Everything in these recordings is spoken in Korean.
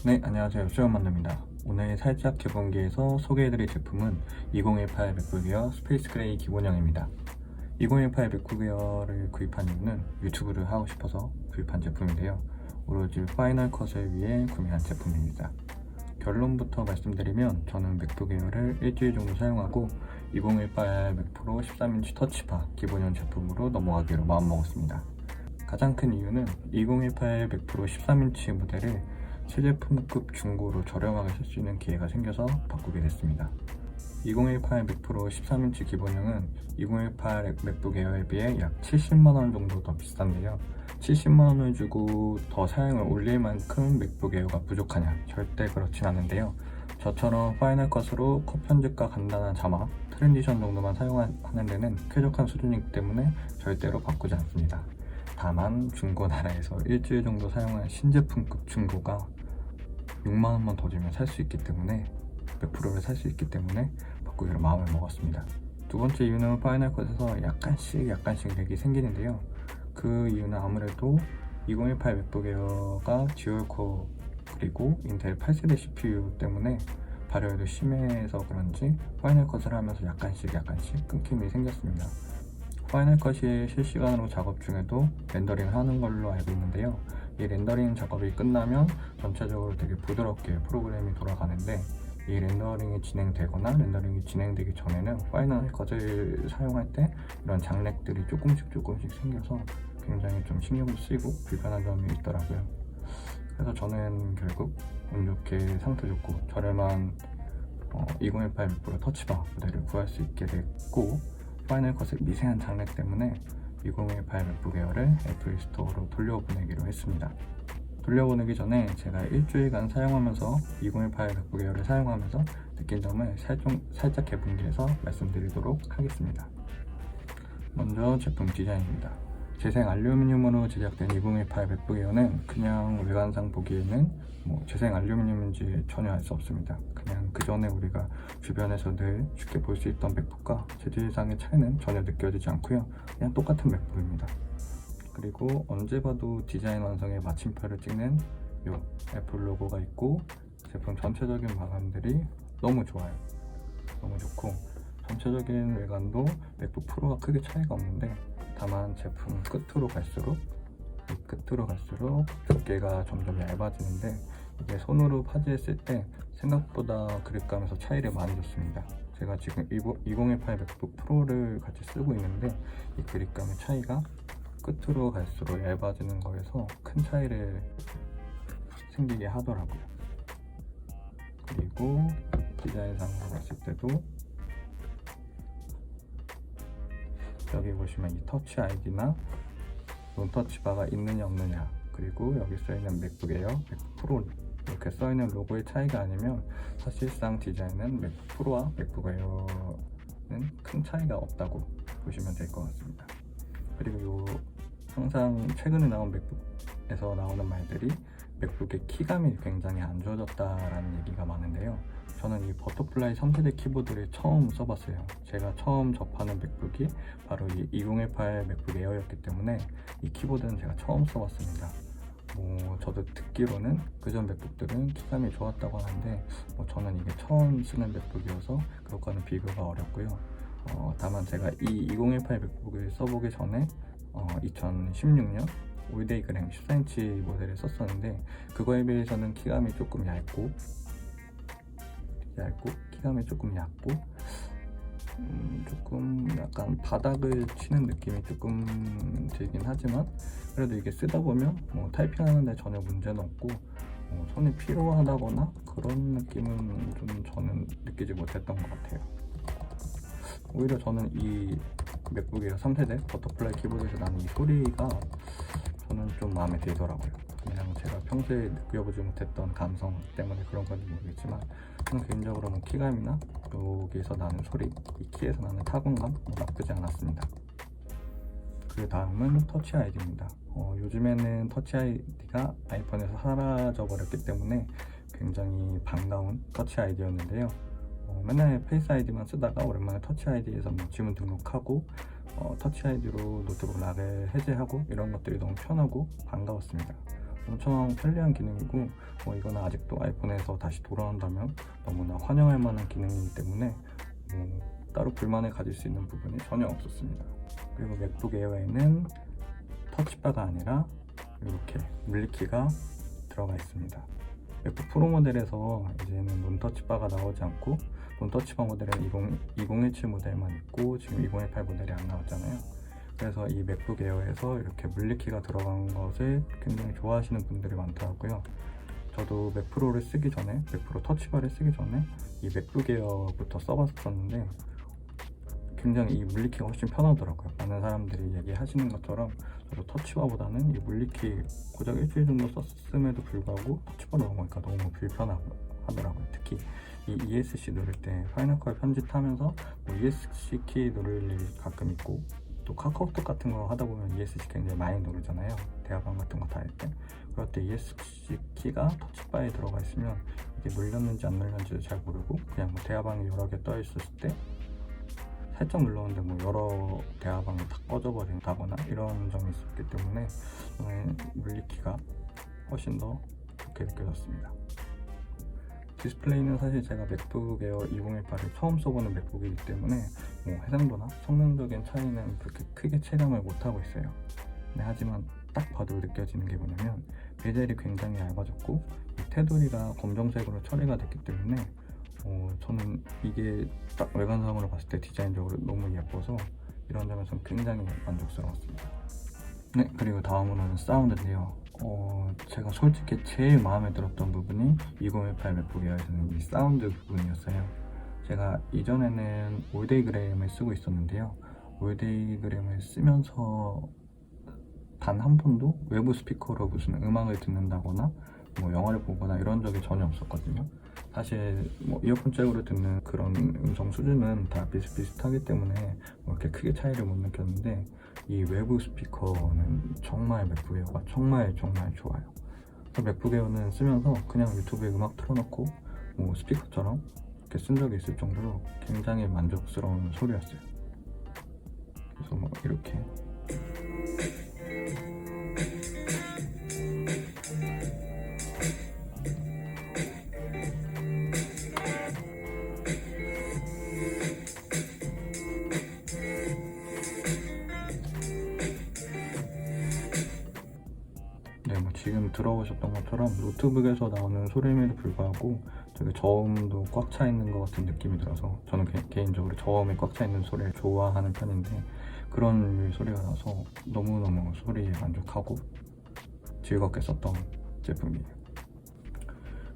네, 안녕하세요. 수영만두입니다. 오늘 살짝 개봉기에서 소개해드릴 제품은 2018 맥북 에어 스페이스 그레이 기본형입니다. 2018 맥북 에어를 구입한 이유는 유튜브를 하고 싶어서 구입한 제품인데요. 오로지 파이널 컷을 위해 구매한 제품입니다. 결론부터 말씀드리면 저는 맥북 에어를 일주일 정도 사용하고 2018 맥 프로 13인치 터치바 기본형 제품으로 넘어가기로 마음먹었습니다. 가장 큰 이유는 2018 맥 프로 13인치 모델을 최제품급 중고로 저렴하게 살 수 있는 기회가 생겨서 바꾸게 됐습니다. 2018 맥 프로 13인치 기본형은 2018 맥북 에어에 비해 약 70만원 정도 더 비싼데요. 70만원을 주고 더 사양을 올릴 만큼 맥북 에어가 부족하냐? 절대 그렇진 않은데요. 저처럼 파이널 컷으로 컷 편집과 간단한 자막, 트랜지션 정도만 사용하는 데는 쾌적한 수준이기 때문에 절대로 바꾸지 않습니다. 다만 중고 나라에서 일주일 정도 사용한 신제품급 중고가 6만원만 더 주면 살 수 있기 때문에 100%를 살 수 있기 때문에 바꾸기로 마음을 먹었습니다. 두 번째 이유는 파이널 컷에서 약간씩 렉이 생기는데요. 그 이유는 아무래도 2018 맥북 에어가 듀얼코어 그리고 인텔 8세대 CPU 때문에 발열도 심해서 그런지 파이널 컷을 하면서 약간씩 끊김이 생겼습니다. 파이널 컷이 실시간으로 작업 중에도 렌더링을 하는 걸로 알고 있는데요. 이 렌더링 작업이 끝나면 전체적으로 되게 부드럽게 프로그램이 돌아가는데 이 렌더링이 진행되거나 렌더링이 진행되기 전에는 파이널 컷을 사용할 때 이런 장렉들이 조금씩 생겨서 굉장히 좀 신경도 쓰이고 불편한 점이 있더라고요. 그래서 저는 결국 운 좋게 상태 좋고 저렴한 2018 맥 프로 터치바 모델을 구할 수 있게 됐고, 파이널 컷의 미세한 장렉 때문에 2018 맥북 에어를 애플 스토어로 돌려보내기로 했습니다. 돌려보내기 전에 제가 일주일간 사용하면서 2018 맥북 에어를 사용하면서 느낀 점을 살짝 개봉기에서 말씀드리도록 하겠습니다. 먼저 제품 디자인입니다. 재생 알루미늄으로 제작된 2018 맥북 에어는 그냥 외관상 보기에는 재생 알루미늄인지 전혀 알 수 없습니다. 그냥 그 전에 우리가 주변에서 늘 쉽게 볼 수 있던 맥북과 재질상의 차이는 전혀 느껴지지 않고요. 그냥 똑같은 맥북입니다. 그리고 언제 봐도 디자인 완성의 마침표를 찍는 이 애플 로고가 있고, 제품 전체적인 마감들이 너무 좋아요. 너무 좋고 전체적인 외관도 맥북 프로와 크게 차이가 없는데, 다만 제품 끝으로 갈수록 두께가 점점 얇아지는데, 이게 손으로 파지했을 때 생각보다 그립감에서 차이를 많이 줬습니다. 제가 지금 2018 맥북 프로를 같이 쓰고 있는데 이 그립감의 차이가 끝으로 갈수록 얇아지는 거에서 큰 차이를 생기게 하더라고요. 그리고 디자인상으로 봤을 때도 여기 보시면 이 터치 아이디나 논터치바가 있느냐 없느냐, 그리고 여기 써있는 맥북 에어, 맥북 프로 이렇게 써있는 로고의 차이가 아니면 사실상 디자인은 맥북 프로와 맥북 에어는 큰 차이가 없다고 보시면 될 것 같습니다. 그리고 항상 최근에 나온 맥북에서 나오는 말들이 맥북의 키감이 굉장히 안 좋아졌다라는 얘기가 많은데요. 저는 이 버터플라이 3세대 키보드를 처음 써봤어요. 제가 처음 접하는 맥북이 바로 이 2018 맥북 에어였기 때문에 이 키보드는 제가 처음 써봤습니다. 저도 듣기로는 그전 맥북들은 키감이 좋았다고 하는데 저는 이게 처음 쓰는 맥북이어서 그것과는 비교가 어렵고요. 다만 제가 이 2018 맥북을 써보기 전에 2016년 올데이 그램 14인치 모델을 썼었는데, 그거에 비해서는 키감이 조금 얇고 조금 약간 바닥을 치는 느낌이 조금 들긴 하지만, 그래도 이게 쓰다 보면 타이핑하는데 전혀 문제는 없고 손이 피로하다거나 그런 느낌은 좀 저는 느끼지 못했던 것 같아요. 오히려 저는 이 맥북 에어 3세대 버터플라이 키보드에서 나는 이 소리가 저는 좀 마음에 들더라고요. 그냥 제가 평소에 느껴보지 못했던 감성 때문에 그런 건지 모르겠지만, 저는 개인적으로 키감이나 여기에서 나는 소리, 이 키에서 나는 타건감 나쁘지 않았습니다. 그 다음은 터치 아이디입니다. 요즘에는 터치 아이디가 아이폰에서 사라져 버렸기 때문에 굉장히 반가운 터치 아이디였는데요. 맨날 페이스 아이디만 쓰다가 오랜만에 터치 아이디에서 지문 등록하고 터치 아이디로 노트북 락을 해제하고 이런 것들이 너무 편하고 반가웠습니다. 엄청 편리한 기능이고 이거는 아직도 아이폰에서 다시 돌아온다면 너무나 환영할 만한 기능이기 때문에 따로 불만을 가질 수 있는 부분이 전혀 없었습니다. 그리고 맥북 에어에는 터치바가 아니라 이렇게 물리키가 들어가 있습니다. 맥북 프로 모델에서 이제는 논터치바가 나오지 않고 논터치바 모델은 2017 모델만 있고 지금 2018 모델이 안 나왔잖아요. 그래서 이 맥북 에어에서 이렇게 물리키가 들어간 것을 굉장히 좋아하시는 분들이 많더라고요. 저도 맥프로를 쓰기 전에, 맥프로 터치바를 쓰기 전에 이 맥북 에어부터 써봤었는데 굉장히 이 물리키가 훨씬 편하더라고요. 많은 사람들이 얘기하시는 것처럼 저도 터치바보다는 이 물리키 고작 일주일 정도 썼음에도 불구하고 터치바로 넘어가니까 너무 불편하더라고요. 특히 이 ESC 누를 때 파이널 컷 편집하면서 ESC 키 누를 일이 가끔 있고 또 카카오톡 같은 거 하다 보면 ESC 굉장히 많이 누르잖아요. 대화방 같은 거 다 할 때. 그럴 때 ESC 키가 터치바에 들어가 있으면 이게 눌렸는지 안 눌렸는지도 잘 모르고 그냥 대화방이 여러 개 떠 있었을 때 살짝 눌렀는데 여러 대화방이 다 꺼져버린다거나 이런 점이 있었기 때문에 물리키가 훨씬 더 좋게 느껴졌습니다. 디스플레이는 사실 제가 맥북 에어 2018을 처음 써보는 맥북이기 때문에 해상도나 성능적인 차이는 그렇게 크게 체감을 못하고 있어요. 하지만 딱 봐도 느껴지는 게 뭐냐면 베젤이 굉장히 얇아졌고 테두리가 검정색으로 처리가 됐기 때문에 저는 이게 딱 외관상으로 봤을 때 디자인적으로 너무 예뻐서 이런 점에서 굉장히 만족스러웠습니다. 네, 그리고 다음으로는 사운드인데요. 제가 솔직히 제일 마음에 들었던 부분이 2018 맥북 에어에서는 이 사운드 부분이었어요. 제가 이전에는 올데이그램을 쓰고 있었는데요. 올데이그램을 쓰면서 단 한 번도 외부 스피커로 무슨 음악을 듣는다거나 영화를 보거나 이런 적이 전혀 없었거든요. 사실 이어폰 잭으로 듣는 그런 음성 수준은 다 비슷비슷하기 때문에 이렇게 크게 차이를 못 느꼈는데 이 외부 스피커는 정말 맥북 에어가 정말 좋아요. 맥북 에어는 쓰면서 그냥 유튜브에 음악 틀어놓고 스피커처럼 이렇게 쓴 적이 있을 정도로 굉장히 만족스러운 소리였어요. 그래서 이렇게 지금 들어보셨던 것처럼 노트북에서 나오는 소리임에도 불구하고 되게 저음도 꽉 차 있는 것 같은 느낌이 들어서 저는 개인적으로 저음이 꽉 차 있는 소리를 좋아하는 편인데 그런 소리가 나서 너무너무 소리에 만족하고 즐겁게 썼던 제품이에요.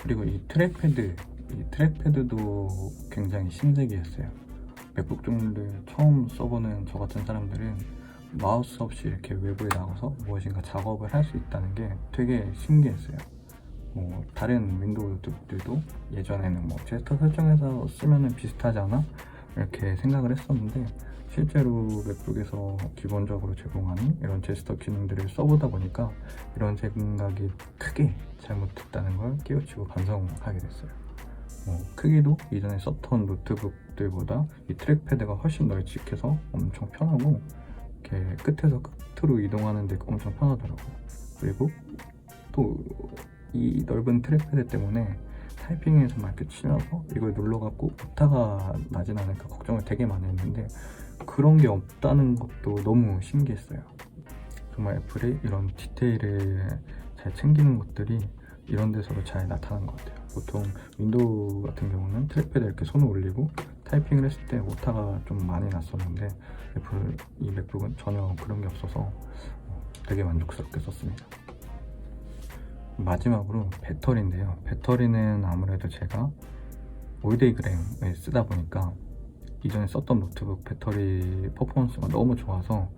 그리고 이 트랙패드도 굉장히 신세계였어요. 맥북 종류를 처음 써보는 저 같은 사람들은 마우스 없이 이렇게 외부에 나가서 무엇인가 작업을 할 수 있다는 게 되게 신기했어요. 다른 윈도우 노트북들도 예전에는 제스처 설정해서 쓰면은 비슷하지 않아? 이렇게 생각을 했었는데 실제로 맥북에서 기본적으로 제공하는 이런 제스처 기능들을 써보다 보니까 이런 생각이 크게 잘못됐다는 걸 깨우치고 반성하게 됐어요. 크기도 이전에 썼던 노트북들보다 이 트랙패드가 훨씬 널찍해서 엄청 편하고 이렇게 끝에서 끝으로 이동하는 데 엄청 편하더라고요. 그리고 또 이 넓은 트랙패드 때문에 타이핑에서 막 이렇게 치면서 이걸 눌러갖고 오타가 나진 않을까 걱정을 되게 많이 했는데 그런 게 없다는 것도 너무 신기했어요. 정말 애플이 이런 디테일을 잘 챙기는 것들이 이런 데서도 잘 나타난 것 같아요. 보통 윈도우 같은 경우는 트랙패드에 이렇게 손을 올리고 타이핑을 했을 때 오타가 좀 많이 났었는데 이 맥북은 전혀 그런 게 없어서 되게 만족스럽게 썼습니다. 마지막으로 배터리인데요. 배터리는 아무래도 제가 올데이그램을 쓰다 보니까 이전에 썼던 노트북 배터리 퍼포먼스가 너무 좋아서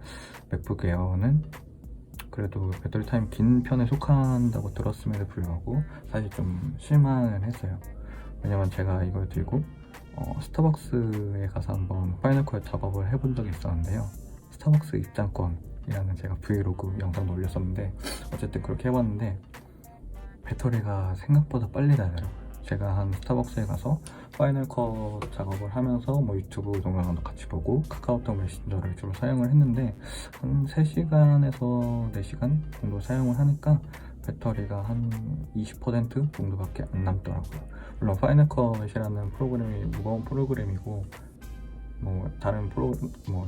맥북 에어는 그래도 배터리 타임 긴 편에 속한다고 들었음에도 불구하고 사실 좀 실망을 했어요. 왜냐면 제가 이걸 들고 스타벅스에 가서 한번 파이널 컷 작업을 해본 적이 있었는데요. 스타벅스 입장권이라는 제가 브이로그 영상도 올렸었는데 어쨌든 그렇게 해봤는데 배터리가 생각보다 빨리 닳아요. 제가 한 스타벅스에 가서 파이널 컷 작업을 하면서 유튜브 동영상도 같이 보고 카카오톡 메신저를 주로 사용을 했는데 한 3시간에서 4시간 정도 사용을 하니까 배터리가 한 20% 정도밖에 안 남더라고요. 물론 파이널컷이라는 프로그램이 무거운 프로그램이고 뭐 다른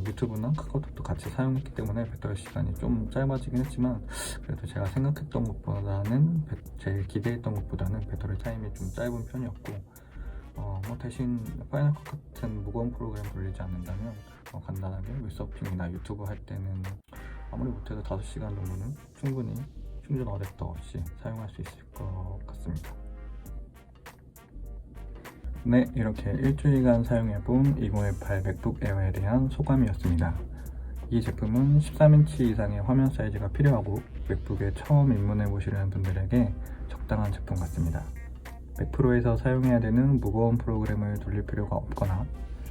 유튜브나 카카오톡도 같이 사용했기 때문에 배터리 시간이 좀 짧아지긴 했지만, 그래도 제가 생각했던 것보다는 제일 기대했던 것보다는 배터리 타임이 좀 짧은 편이었고, 대신 파이널컷 같은 무거운 프로그램 돌리지 않는다면 간단하게 웹서핑이나 유튜브 할 때는 아무리 못해도 5시간 정도는 충분히 충전 어댑터 없이 사용할 수 있을 것 같습니다. 네, 이렇게 일주일간 사용해본 2018 맥북 에어에 대한 소감이었습니다. 이 제품은 13인치 이상의 화면 사이즈가 필요하고 맥북에 처음 입문해보시려는 분들에게 적당한 제품 같습니다. 맥프로에서 사용해야 되는 무거운 프로그램을 돌릴 필요가 없거나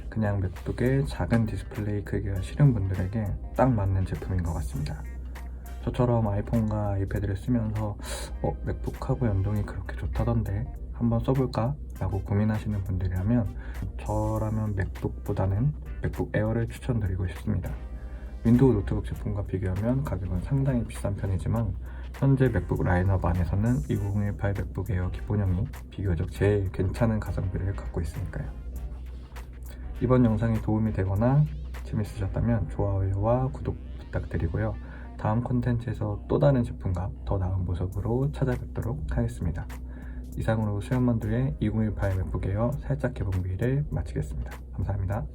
그냥 맥북에 작은 디스플레이 크기가 싫은 분들에게 딱 맞는 제품인 것 같습니다. 저처럼 아이폰과 아이패드를 쓰면서 맥북하고 연동이 그렇게 좋다던데 한번 써볼까? 라고 고민하시는 분들이라면 저라면 맥북보다는 맥북 에어를 추천드리고 싶습니다. 윈도우 노트북 제품과 비교하면 가격은 상당히 비싼 편이지만 현재 맥북 라인업 안에서는 2018 맥북 에어 기본형이 비교적 제일 괜찮은 가성비를 갖고 있으니까요. 이번 영상이 도움이 되거나 재밌으셨다면 좋아요와 구독 부탁드리고요. 다음 콘텐츠에서 또 다른 제품과 더 나은 모습으로 찾아뵙도록 하겠습니다. 이상으로 수연만두의 2018 맥북 에어 살짝 개봉비를 마치겠습니다. 감사합니다.